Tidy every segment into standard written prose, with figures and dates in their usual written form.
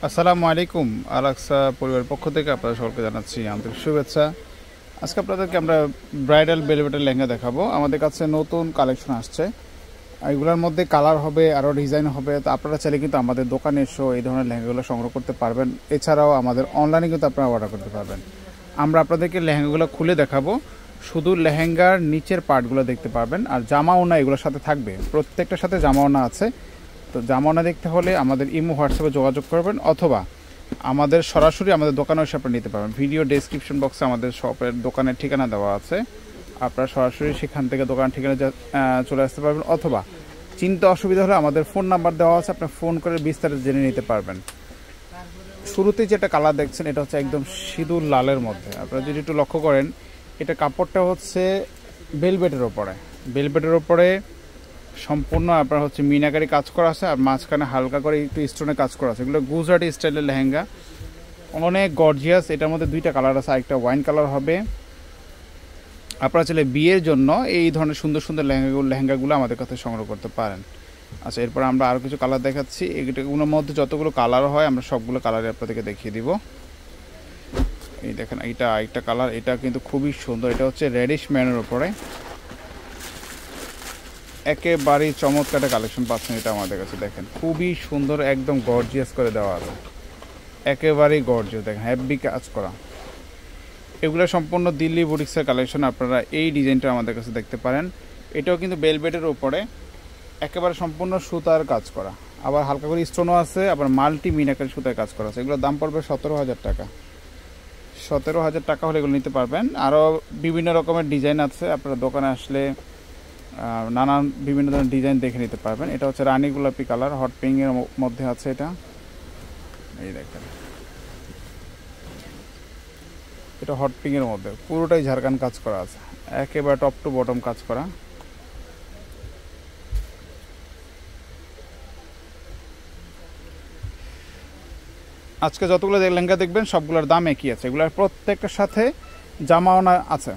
আসসালামু আলাইকুম। আলাক্সা পরিবারের পক্ষ থেকে আপনাদের সকলকে জানাচ্ছি আন্তরিক শুভেচ্ছা। আজকে আপনাদেরকে আমরা ব্রাইডাল বেলভেটের লেহেঙ্গা দেখাবো। আমাদের কাছে নতুন কালেকশন আসছে, এগুলোর মধ্যে কালার হবে, আরও ডিজাইন হবে। তো আপনারা চাইলে কিন্তু আমাদের দোকানে এসেও এই ধরনের লেহেঙ্গাগুলো সংগ্রহ করতে পারবেন। এছাড়াও আমাদের অনলাইনে কিন্তু আপনারা অর্ডার করতে পারবেন। আমরা আপনাদেরকে লেহেঙ্গাগুলো খুলে দেখাবো, শুধু লেহেঙ্গার নিচের পার্টগুলো দেখতে পারবেন, আর জামা ওনা এগুলোর সাথে থাকবে। প্রত্যেকটার সাথে জামা ওনা আছে। তো জামা ওনা দেখতে হলে আমাদের ইমো হোয়াটসঅ্যাপে যোগাযোগ করবেন, অথবা আমাদের সরাসরি আমাদের দোকানে এসে আপনি নিতে পারবেন। ভিডিও ডেসক্রিপশন বক্সে আমাদের শপের দোকানের ঠিকানা দেওয়া আছে, আপনারা সরাসরি সেখান থেকে দোকানের ঠিকানা চলে আসতে পারবেন, অথবা চিন্তা অসুবিধা হলে আমাদের ফোন নাম্বার দেওয়া আছে, আপনি ফোন করে বিস্তারিত জেনে নিতে পারবেন। শুরুতেই যেটা কালার দেখছেন এটা হচ্ছে একদম সিঁদুর লালের মধ্যে। আপনারা যদি একটু লক্ষ্য করেন, এটা কাপড়টা হচ্ছে বেলভেটের ওপরে সম্পূর্ণ আপনার হচ্ছে মিনাকারি কাজ করা আছে, আর মাঝখানে হালকা করে একটু স্টোনের কাজ করা আছে। এগুলো গুজরাটি স্টাইলের লেহেঙ্গা, অনেক গর্জিয়াস। এটার মধ্যে দুইটা কালার আছে, একটা ওয়াইন কালার হবে। আপনারা চাইলে বিয়ের জন্য এই ধরনের সুন্দর সুন্দর লেহেঙ্গাগুলো আমাদের কাছে সংগ্রহ করতে পারেন। আচ্ছা, এরপর আমরা আরও কিছু কালার দেখাচ্ছি। এগুলোর মধ্যে যতগুলো কালার হয় আমরা সবগুলো কালারে আপনাদেরকে দেখিয়ে দিব। এই দেখেন, এটা একটা কালার, এটা কিন্তু খুবই সুন্দর। এটা হচ্ছে রেডিশ ম্যানের উপরে একেবারেই চমৎকার কালেকশন পাচ্ছেন। এটা আমাদের কাছে দেখেন খুবই সুন্দর, একদম গর্জিয়াস করে দেওয়া আছে, একেবারেই গর্জিয়াস। দেখেন হেভি কাজ করা, এগুলো সম্পূর্ণ দিল্লি বুটিক্সের কালেকশন। আপনারা এই ডিজাইনটা আমাদের কাছে দেখতে পারেন। এটাও কিন্তু বেলভেটের উপরে একেবারে সম্পূর্ণ সুতার কাজ করা, আবার হালকা করে স্টোনও আছে, আবার মাল্টি মিনাকারি সুতার কাজ করা আছে। এগুলোর দাম পড়বে 17,000 টাকা। 17,000 টাকা হলে এগুলো নিতে পারবেন। আরও বিভিন্ন রকমের ডিজাইন আছে, আপনারা দোকানে আসলে নানান বিভিন্ন ধরনের ডিজাইন দেখে নিতে পারবেন। এটা হচ্ছে রানী গোলাপি কালার, হট পিঙ্কের মধ্যে আছে। এটা এই দেখেন, এটা হট পিঙ্কের মধ্যে পুরোটাই ঝাড়খান কাজ করা আছে, একেবারে টপ টু বটম কাজ করা। আজকে যতগুলো লেহেঙ্গা দেখবেন সবগুলোর দাম একই আছে, এগুলোর প্রত্যেকটার সাথে জামাওনা আছে।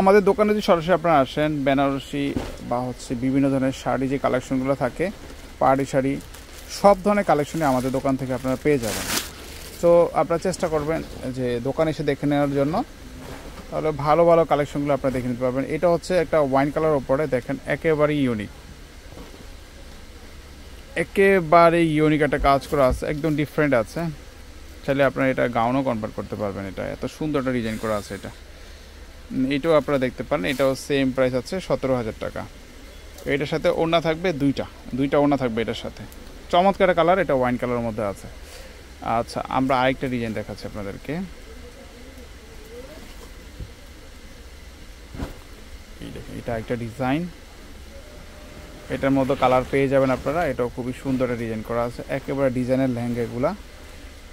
আমাদের দোকানে যদি সরাসরি আপনারা আসেন, বেনারসি বা হচ্ছে বিভিন্ন ধরনের শাড়ি যে কালেকশনগুলো থাকে, পাহাড়ি শাড়ি, সব ধরনের কালেকশনই আমাদের দোকান থেকে আপনারা পেয়ে যাবেন। তো আপনারা চেষ্টা করবেন যে দোকানে এসে দেখে নেওয়ার জন্য, তাহলে ভালো ভালো কালেকশনগুলো আপনারা দেখে নিতে পারবেন। এটা হচ্ছে একটা ওয়াইন কালার ওপরে, দেখেন একেবারেই ইউনিক, একেবারে ইউনিক একটা কাজ করা আছে, একদম ডিফারেন্ট আছে। চাইলে আপনারা এটা গাউনও কনভার্ট করতে পারবেন। এটা এত সুন্দর একটা ডিজাইন করা আছে। এটাও আপনারা দেখতে পারেন, এটাও সেম প্রাইস আছে 17,000 টাকা। এটার সাথে ওড়না থাকবে দুইটা ওড়না থাকবে এটার সাথে। চমৎকার কালার, এটা ওয়াইন কালারের মধ্যে আছে। আচ্ছা, আমরা আরেকটা ডিজাইন দেখাচ্ছি আপনাদেরকে। এই দেখেন, এটা একটা ডিজাইন, এটার মধ্যে কালার পেয়ে যাবেন আপনারা। এটাও খুবই সুন্দর একটা ডিজাইন করা আছে, একেবারে ডিজাইনের লেহেঙ্গা এগুলা।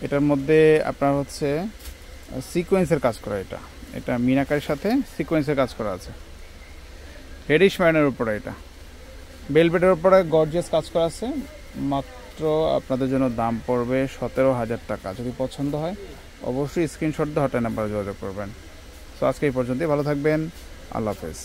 এটার মধ্যে আপনার হচ্ছে সিকোয়েন্সের কাজ করা, এটা মিনাকারির সাথে সিকোয়েন্সের কাজ করা আছে। রেডিশ ম্যানের উপরে, এটা বেলভেটের উপরে গর্জিয়াস কাজ করা আছে। মাত্র আপনাদের জন্য দাম পড়বে 17,000 টাকা। যদি পছন্দ হয় অবশ্যই স্ক্রিনশট দিয়ে হটলাইন নাম্বারে যোগাযোগ করবেন। তো আজকে এই পর্যন্তই, ভালো থাকবেন, আল্লাহ হাফেজ।